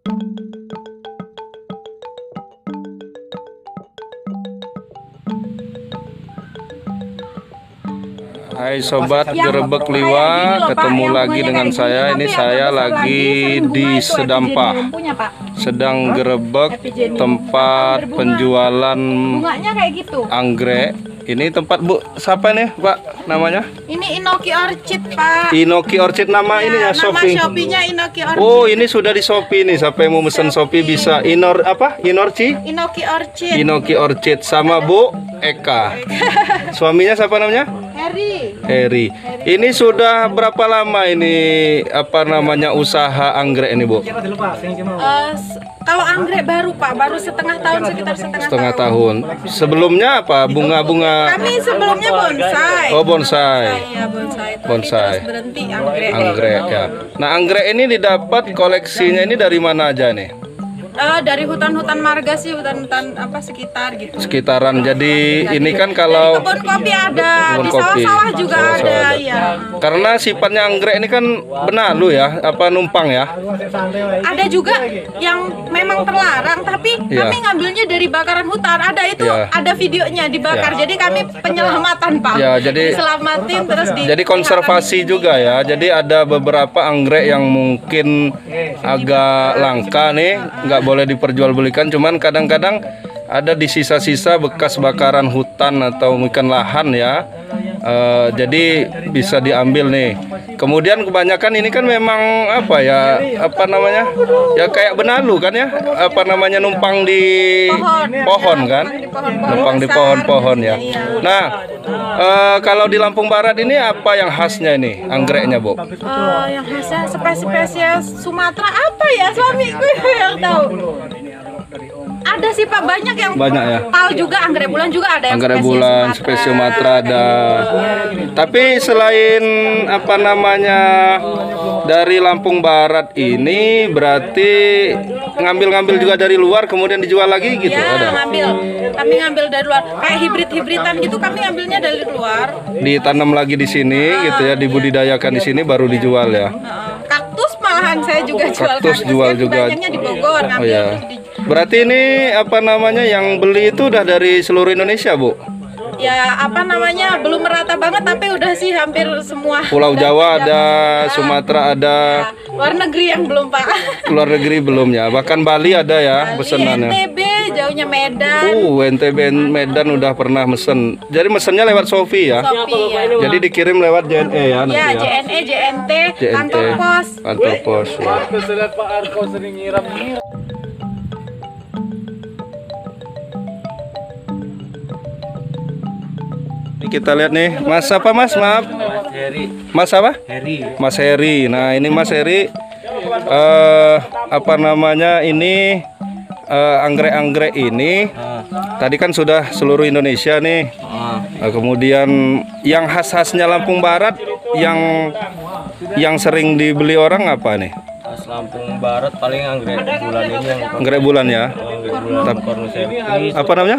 Hai sobat Gerebek Liwa, ketemu lagi dengan saya. Ini saya lagi di Sedampah, sedang gerebek tempat penjualan anggrek. Ini tempat Bu, siapa nih Pak namanya? Ini Inoki Orchid Pak. Inoki Orchid nama Ya, ininya nama Shopee. Shopee-nya Inoki Orchid. Oh, ini sudah di Shopee nih. Siapa yang mau mesen Shopee bisa Inoki Orchid. Inoki Orchid sama Bu Eka. Suaminya siapa namanya? Heri. Ini sudah berapa lama ini usaha anggrek ini Bu? Kalau anggrek baru Pak, baru sekitar setengah tahun. Sebelumnya apa? Bunga-bunga. Kami sebelumnya bonsai. Oh, bonsai. Ya, bonsai. Bonsai. Terus berhenti anggrek. Anggrek ya. Nah, anggrek ini didapat koleksinya ini dari mana aja nih? Dari hutan-hutan marga sih, hutan-hutan sekitar gitu. Sekitaran. Jadi ini kan kalau kebun kopi ada, kebun di kopi. sawah-sawah juga ada ya. Karena sifatnya anggrek ini kan benalu ya, numpang ya. Ada juga yang memang terlarang, tapi kami ngambilnya dari bakaran hutan. Ada itu, ada videonya dibakar. Jadi kami penyelamatan Pak. Ya, jadi diselamatin terus jadi konservasi juga ya. Jadi ada beberapa anggrek yang mungkin agak langka nih, nggak boleh diperjualbelikan. Cuman kadang-kadang ada di sisa-sisa bekas bakaran hutan atau mungkin lahan ya. Jadi bisa diambil nih. Kemudian kebanyakan ini kan memang ya kayak benalu kan ya, numpang di pohon kan, numpang di pohon-pohon ya. Nah, kalau di Lampung Barat ini apa yang khasnya ini anggreknya Bu? Yang khasnya spesies Sumatera apa ya, suamiku yang tahu. Ada sih Pak, banyak yang ya. Pal juga, anggrek bulan juga ada yang anggrek bulan, spesies Sumatera ada. Tapi selain dari Lampung Barat ini berarti ngambil juga dari luar kemudian dijual lagi gitu? Ya, ada. Kami ngambil dari luar. Kayak hibrid-hibridan gitu kami ambilnya dari luar. Ditanam lagi di sini gitu ya, dibudidayakan di sini baru dijual ya. Kaktus malahan saya juga jual. Kaktus jual juga. Banyaknya di Bogor. Oh ya. Berarti ini yang beli itu udah dari seluruh Indonesia Bu? Ya belum merata banget tapi udah sih hampir semua. Pulau Jawa ada, Sumatera ada. Ya, luar negeri yang belum Pak. Luar negeri belum ya, bahkan Bali ada ya pesenannya. NTB, jauhnya Medan. NTB Medan udah pernah mesen. Jadi mesennya lewat Shopee ya. Shopee, ya. Jadi dikirim lewat JNE ya nanti ya. JNE, JNT, kantor pos. Kantor pos. Ya. Pak Arko sering nyiram. Kita lihat nih, Mas apa Mas? Maaf. Heri. Mas apa? Heri. Mas Heri. Nah, ini Mas Heri ini anggrek-anggrek ini tadi kan sudah seluruh Indonesia nih. Kemudian yang khas-khasnya Lampung Barat yang sering dibeli orang apa nih? Khas Lampung Barat paling anggrek bulan ini yang anggrek bulan ya. Cornuservi. Apa namanya?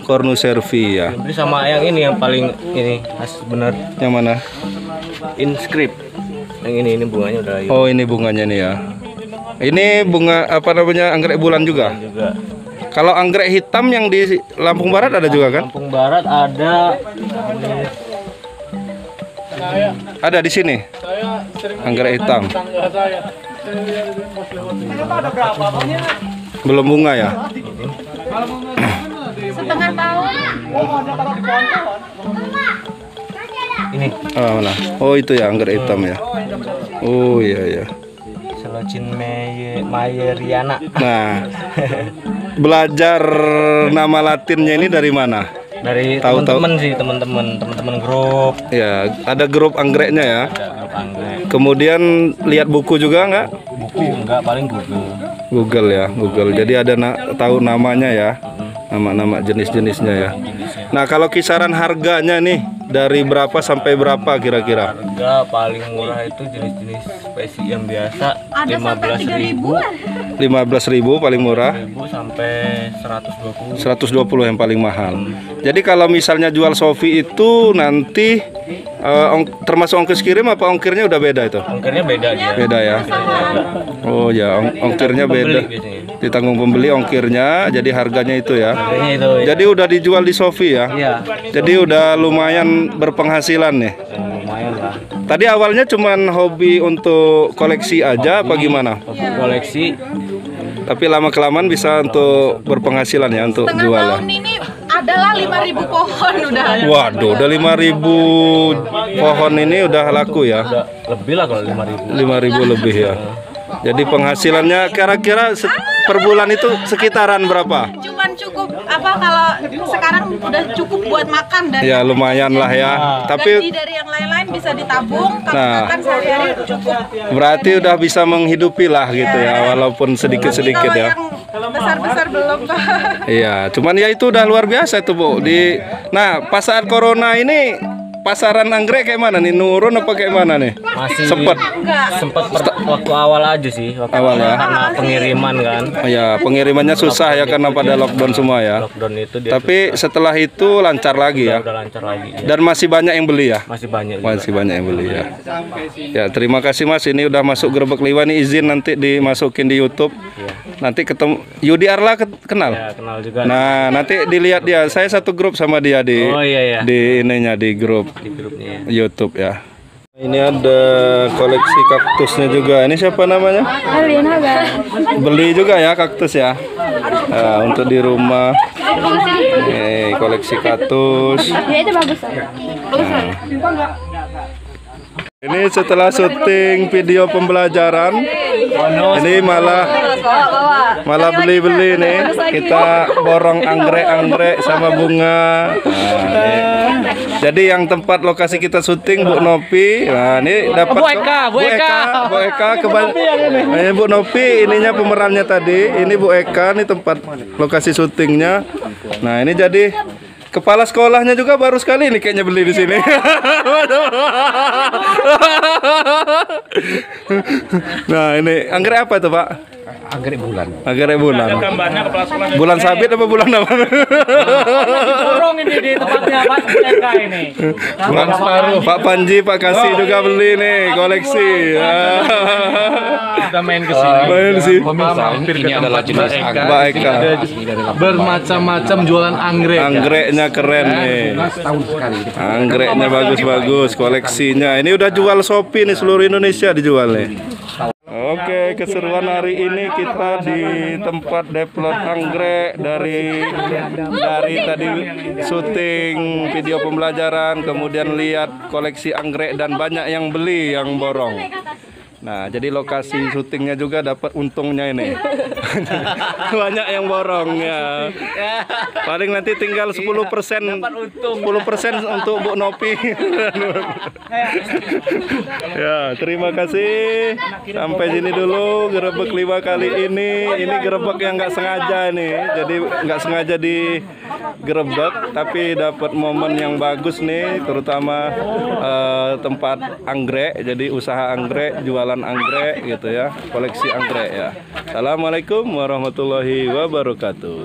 Cornuservi ya. Ini sama yang ini yang paling khas bener. Yang mana? Inscript. Yang ini bunganya udah. Oh, ini bunganya nih ya. Ini bunga anggrek bulan juga. Kalau anggrek hitam yang di Lampung Barat ada juga kan? Lampung Barat ada. Ada di sini. Anggrek hitam. Belum bunga ya? Setengah tahun. Ini. Mana? Oh, itu ya anggrek hitam ya. Oh iya. Selocin Mayeriana. Nah, belajar nama Latinnya ini dari mana? Dari teman-teman grup. Ya, ada grup anggreknya ya. Ada grup anggrek. Kemudian lihat buku juga nggak? Buku enggak, paling Google ya, Google. Jadi ada tahu namanya ya, nama-nama jenis-jenisnya ya. Nah, kalau kisaran harganya nih dari berapa sampai berapa kira-kira? Harga paling murah itu jenis-jenis spesies yang biasa Ada sampai 3.000-an. 15.000 paling murah. 1.000 sampai 120. 120 yang paling mahal. Jadi kalau misalnya jual Shopee itu nanti Termasuk ongkos kirim apa ongkirnya udah beda itu? Ongkirnya beda dia. Beda ya. Oh ya, ongkirnya beda. Pembeli biasanya. Ditanggung pembeli ongkirnya, jadi harganya itu ya. Harganya itu. Ya. Jadi udah dijual di Shopee ya. Iya. Jadi udah lumayan berpenghasilan nih. Lumayan lah. Tadi awalnya cuman hobi untuk koleksi aja apa gimana? Koleksi. Tapi lama kelamaan bisa untuk berpenghasilan ya untuk Tengah jual ya. tahun ini adalah 5.000 pohon udah. Waduh, udah 5.000 pohon ini udah laku ya. Udah lebih lah kalau 5.000. 5.000 lebih ya. Jadi penghasilannya kira-kira per bulan itu sekitaran berapa? Cuman cukup apa kalau sekarang udah cukup buat makan dan Ya lumayan lah ya. Tapi gaji dari yang lain-lain bisa ditabung kalau Nah. makan sehari-hari cukup. berarti udah bisa menghidupi lah gitu ya, walaupun sedikit-sedikit Tapi ya. kalau yang besar-besar belum Pak. Iya, cuman ya itu udah luar biasa itu Bu. Nah, pas saat corona ini pasaran anggrek kayak mana nih? Nurun apa kayak mana nih? Masih Sempet. waktu awal aja sih. Waktu Awal ya. Karena pengiriman kan. Oh ya, pengirimannya susah ya karena pada lockdown semua ya. Lockdown itu dia Tapi setelah itu lancar lagi ya. udah lancar lagi. Ya. Dan masih banyak yang beli ya. Masih banyak. juga. Masih banyak yang beli ya. Ya, terima kasih Mas. Ini udah masuk Gerebek Liwa nih, izin nanti dimasukin di YouTube. Nanti ketemu Yudi Arla kenal. Ya, kenal juga Nah, nanti dilihat dia. Saya satu grup sama dia di Oh, iya, iya. di ininya di grup di grupnya. YouTube ya. Ini ada koleksi kaktusnya juga. Ini siapa namanya? Beli juga ya kaktus ya. Nah, untuk di rumah. Nih, koleksi kaktus. Ini setelah syuting video pembelajaran, ini malah beli-beli nih. Kita borong anggrek sama bunga. Nah, nih. Jadi yang tempat lokasi kita syuting Bu Nopi. Nah, ini dapat Bu Eka Ini Bu Nopi, ininya pemerannya tadi. Ini Bu Eka, ini tempat lokasi syutingnya. Nah, ini jadi kepala sekolahnya juga baru sekali nih kayaknya beli di sini. Nah, ini anggrek apa itu, Pak? Anggrek bulan. Anggrek bulan. Bulan sabit apa bulan apa? Dorong ini di tempatnya Pak Eka ini. Bulan separuh. Pak Panji, Pak Kasih juga beli nih koleksi. Kita main ke sini. Main sih. Ini adalah jenis anggrek. Pak Eka. Bermacam-macam jualan anggrek. Anggreknya keren nih. Anggreknya bagus-bagus, koleksinya. Ini udah jual Shopee nih, seluruh Indonesia dijual nih. Oke, keseruan hari ini kita di tempat develop anggrek dari tadi syuting video pembelajaran, kemudian lihat koleksi anggrek dan banyak yang beli, yang borong. Nah, jadi lokasi syutingnya juga dapat untungnya ini. Banyak yang borong ya. Paling nanti tinggal 10% untuk Bu Nopi. Ya, terima kasih. Sampai sini dulu Gerebek Liwa kali ini. Ini gerebek yang nggak sengaja nih. Jadi nggak sengaja digerebek, tapi dapat momen yang bagus nih, terutama tempat anggrek. Jadi usaha anggrek, jualan anggrek gitu ya, koleksi anggrek ya. Assalamualaikum warahmatullahi wabarakatuh.